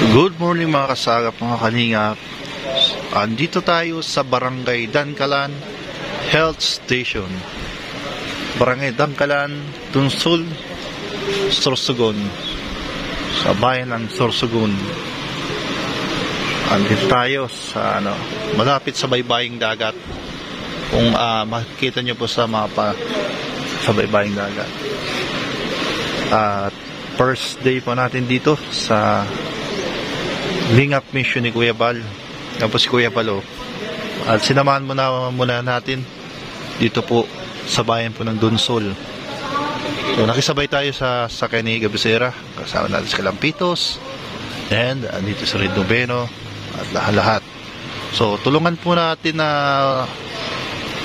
Good morning mga kasagap, mga kalingap. Andito tayo sa Barangay Dankalan Health Station. Barangay Dankalan, Dunsol, Sorsogon. Sa bayan ng Sorsogon. Andito tayo sa malapit sa baybaying dagat. Kung makikita nyo po sa mapa, sa baybaying dagat. At first day po natin dito sa Lingap Mission ni Kuya Bal. Tapos si Kuya Bal, at sinamahan muna natin dito po sa bayan po ng Dunsol. So nakisabay tayo sa sakay ni Gabisera. Kasama natin si Kalampitos and dito si Red Noveno at lahat. So tulungan po natin na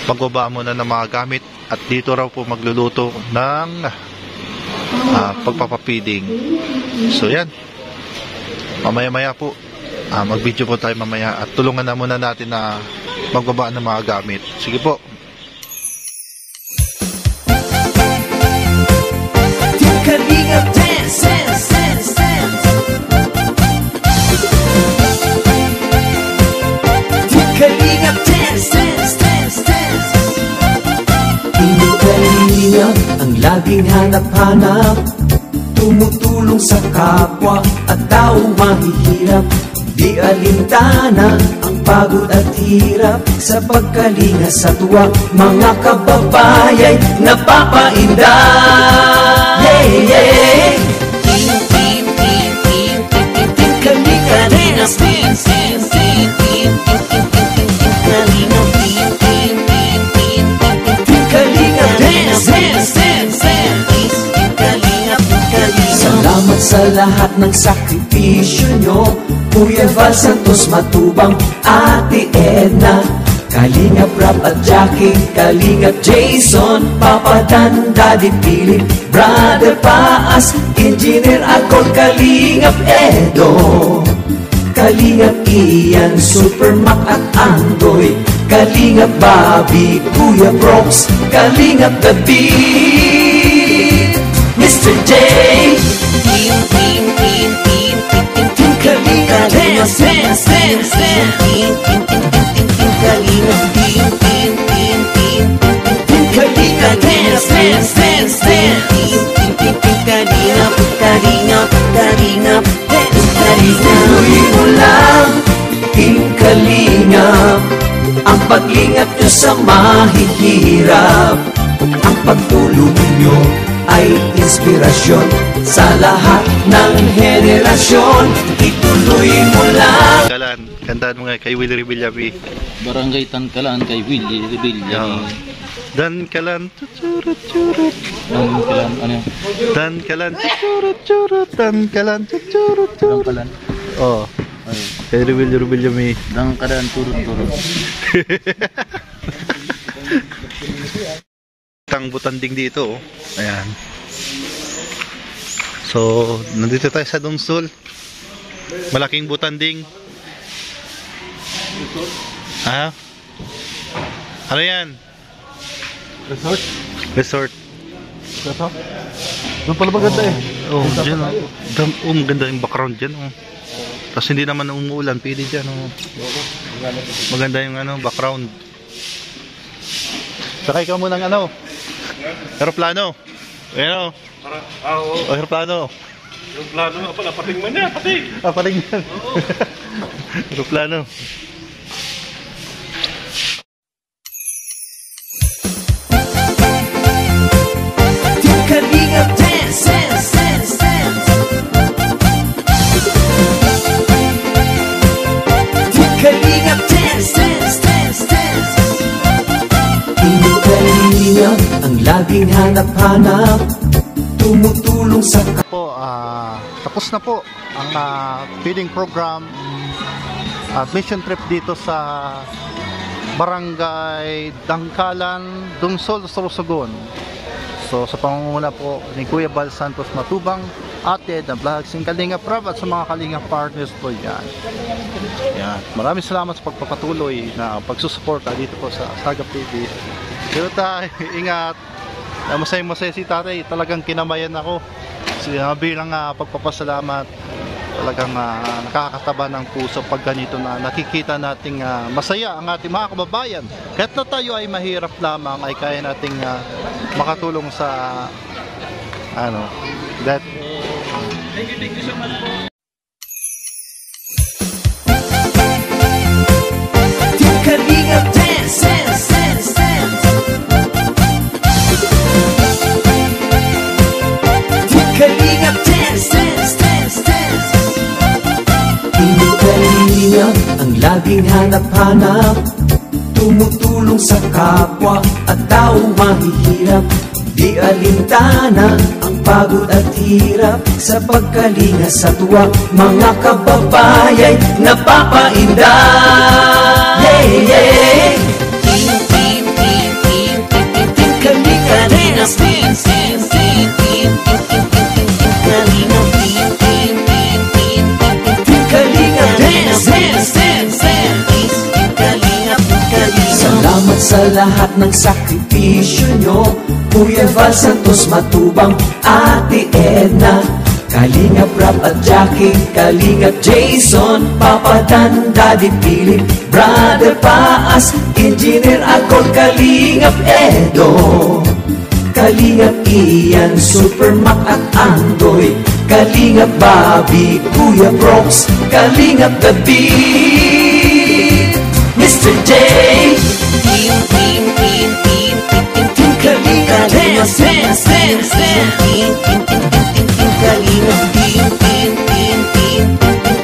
pagbaba muna ng mga gamit at dito raw po magluluto ng pagpapapiding. So yan, mamaya po mag-video po tayo mamaya at tulungan na muna natin na magbaba ng mga gamit. Sige po. Kalingap dance, dance, dance, dance. Kalingap dance, dance, dance, dance. Hindi kalingap ang laging hanap-hanap, tumutulong sa kapwa at taong mahihirap. Di alintana ang pagod at hirap sa pagkalinga sa tuwa. Mga kababayay napapainda. Yeah, yeah. Team, team, team, team, team, team, Kalinga dance, dance, dance, team, team, team, team, team, team, Kalinga, team, team, team, team, team, Kalinga dance, dance, dance, dance, Kalinga, Kalinga. Salamat sa lahat ng sakripisyo nyo, Kuya Val Santos Matubang, Ate Edna, Kalingap Rap at Jackie, Kalingap Jason, Papa Dan, Daddy Philip, Brother Paas, Engineer Akol, Kalingap Edo, Kalingap Ian, Super Mac at Andoy, Kalingap Bobby, Kuya Brooks, Kalingap David, Mr. J, Team, team, team, team, team, team, Kalinga dance, dance, dance, dance, team, team, team, team, team, Kalinga, team, team, team, team, team, Kalinga dance, dance, dance, dance, team, team, team, team, Kalinga, Kalinga, Kalinga, dance, Kalinga. Tuloy mo lang, Team Kalinga, ang paglingap nyo sa mahihirap. Ang pagtulong nyo ay inspirasyon sa lahat ng henerasyon. Ituloy mo lang. Dankalan, kantaan mo nga kay Willie Revillami. Barangay Dankalan kay Willie Revillami. Dankalan, chuchurut churut. Dankalan, ano yan? Dankalan, chuchurut churut. Dankalan, chuchurut churut. Dankalan. Oh, kay Willie Revillami. Dankalan, turut-turut. Tang butanding dito, ayan. So, nandito tayo sa Dunsol. Malaking butanding. Ano yan? Resort? Resort. Resort? Doon pala maganda eh. Oh, dyan maganda yung background dyan. Tapos hindi naman umuulan, pwede dyan. Maganda yung background. Sakay ka muna ng aeroplano. Ayan o. Aeroplano. Aeroplano nga pala, pating man yan, pating! Pating yan. Aeroplano. Kalingap dance, dance, dance, dance. Kalingap dance, dance, dance, dance. Hindi kalingap ang laging hanap-hanap, tumutulong sa Po, tapos na po ang feeding program at mission trip dito sa Barangay Dankalan, Dunsol, Sorsogon. So sa pangunguna po ni Kuya Val Santos Matubang, Ate ng Vlogs, Kalingap Rap at sa mga Kalingap partners po yan. Yan. Maraming salamat sa pagpapatuloy na pagsusuporta dito po sa Sagap TV. Dito tayo, ingat. Masaya si tatay, talagang kinamayan ako bilang pagpapasalamat Talagang nakakataba ng puso pag ganito na nakikita nating masaya ang ating mga kababayan. Kahit na tayo ay mahirap lamang, ay kaya nating makatulong sa that. Thank you so much po. Team Kalingap dance, dance, dance, dance. Team Kalingap dance, dance, dance, dance. Team Kalingap ang laging hanap-hanap, tumutulong sa kapwa at taong mahihirap. Di alintana ang pagod at hirap sa pagkalinga sa tuwa. Mga kababayan napapainda. Yeah, yeah. Team Kalinga dance, dance, dance, dance. Team Kalinga, Team Kalinga dance, dance, dance, dance. Salamat sa lahat ng sakripisyo nyo, Kuya Val Santos Matubang, Ate Edna, Kalingap Rap at Jackie, Kalingap Jason, Papa Dan, Daddy Philip, Brother Paas, Engineer Akol, Kalingap Edo, Kalingap Ian, Super Mac at Andoy, Kalingap Bobby, Kuya Brox, Kalingap David, Mr. J. Team Kalinga dance, dance, dance, dance. Team Kalinga,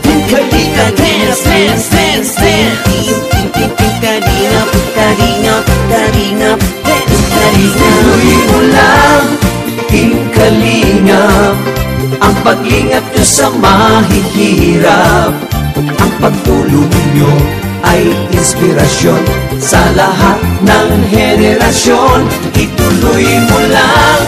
Team Kalinga dance, dance, dance, dance. Team Kalinga, Kalinga, Kalinga, dance, Kalinga. Tuloy mo lang, Team Kalinga, ang paglingap nyo sa mahihirap. Ang pagtulong nyo ay inspirasyon sa lahat ng henerasyon. Ituloy mo lang,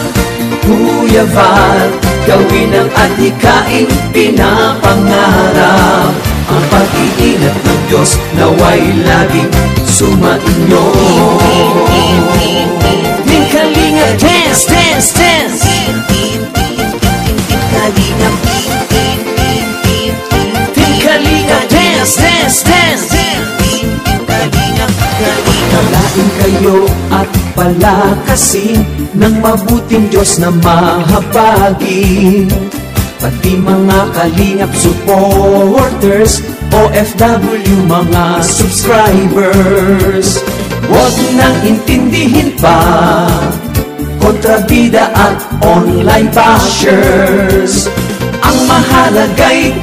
Kuya Val, gawin ang adhikaing pinapangarap. Ang pag-iingat ng Diyos naway laging sumainyo. Team Kalinga dance, dance, dance. Team Kalinga, Team Kalinga dance, dance, dance. Pagpalain kayo at palakasin ng mabuting Diyos na mahabagin. Pati mga Kalingap supporters, OFW mga subscribers, huwag nang intindihin pa kontrabida at online bashers. Ang mahalaga'y